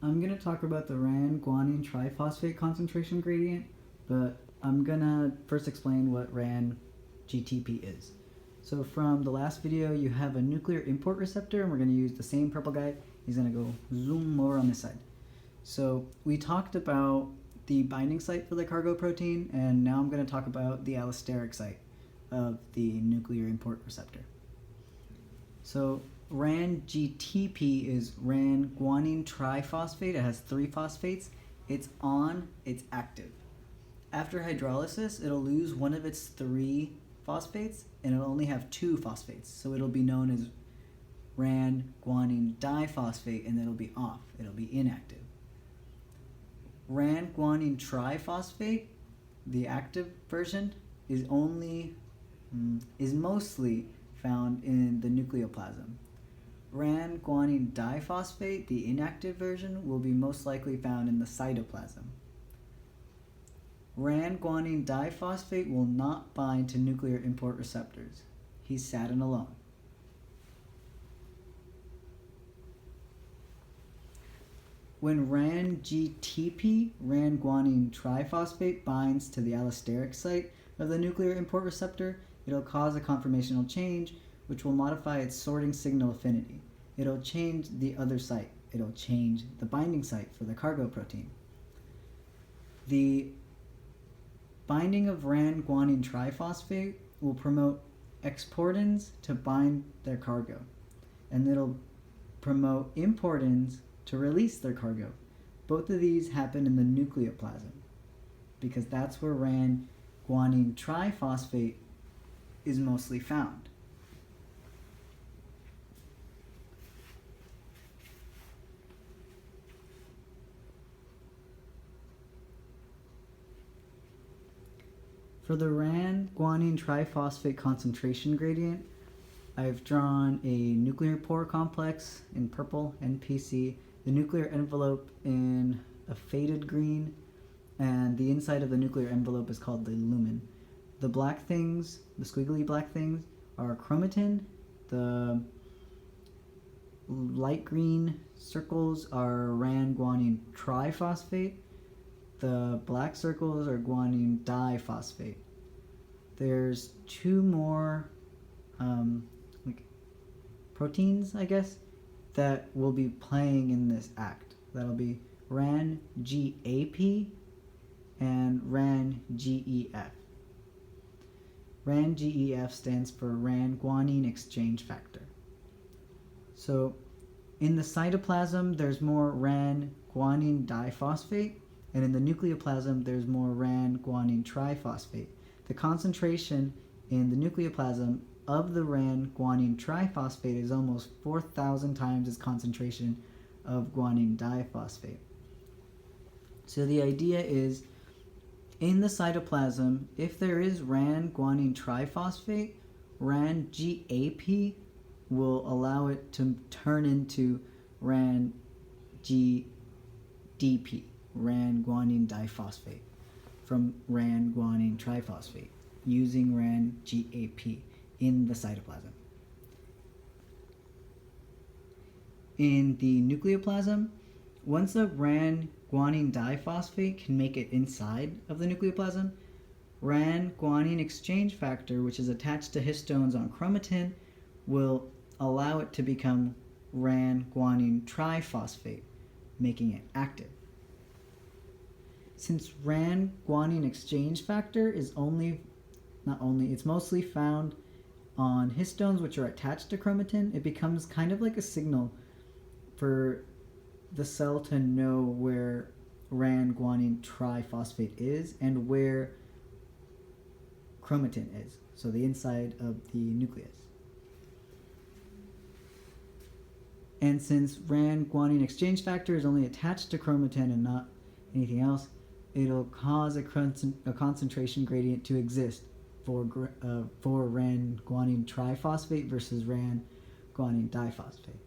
I'm going to talk about the Ran-guanine triphosphate concentration gradient, but I'm going to first explain what Ran-GTP is. So from the last video, you have a nuclear import receptor, and we're going to use the same purple guy. He's going to go zoom more on this side. So we talked about the binding site for the cargo protein, and now I'm going to talk about the allosteric site of the nuclear import receptor. So Ran-GTP is Ran-guanine triphosphate. It has 3 phosphates. It's active. After hydrolysis, it'll lose one of its 3 phosphates, and it'll only have 2 phosphates. So it'll be known as Ran-guanine diphosphate, and it'll be off. It'll be inactive. Ran-guanine triphosphate, the active version, is mostly found in the nucleoplasm. Ran-guanine diphosphate, the inactive version, will be most likely found in the cytoplasm. Ran-guanine diphosphate will not bind to nuclear import receptors. He's sad and alone. When Ran-GTP, Ran-guanine triphosphate, binds to the allosteric site of the nuclear import receptor, it'll cause a conformational change, which will modify its sorting signal affinity. It'll change the other site. It'll change the binding site for the cargo protein. The binding of Ran-guanine triphosphate will promote exportins to bind their cargo, and it'll promote importins to release their cargo. Both of these happen in the nucleoplasm because that's where Ran-guanine triphosphate is mostly found. For the Ran-guanine triphosphate concentration gradient, I've drawn a nuclear pore complex in purple, NPC, the nuclear envelope in a faded green, and the inside of the nuclear envelope is called the lumen. The black things, the squiggly black things, are chromatin. The light green circles are Ran-guanine triphosphate. The black circles are guanine diphosphate. There's 2 more proteins, I guess, that will be playing in this act. That'll be Ran-GAP and Ran-GEF. Ran-GEF stands for Ran-guanine exchange factor. So in the cytoplasm, there's more Ran-guanine diphosphate, and in the nucleoplasm, there's more Ran-guanine triphosphate. The concentration in the nucleoplasm of the Ran-guanine triphosphate is almost 4,000 times its concentration of guanine diphosphate. So the idea is, in the cytoplasm, if there is Ran-guanine triphosphate, Ran-GAP will allow it to turn into Ran-GDP, Ran-guanine diphosphate, from Ran-guanine triphosphate, using Ran-GAP in the cytoplasm. In the nucleoplasm, once a Ran-guanine diphosphate can make it inside of the nucleoplasm, Ran-guanine exchange factor, which is attached to histones on chromatin, will allow it to become Ran-guanine triphosphate, making it active. Since Ran-guanine exchange factor is it's mostly found on histones which are attached to chromatin, it becomes kind of like a signal for the cell to know where Ran-guanine triphosphate is and where chromatin is, so the inside of the nucleus. And since Ran-guanine exchange factor is only attached to chromatin and not anything else, it'll cause a concentration gradient to exist for Ran-guanine triphosphate versus Ran-guanine diphosphate.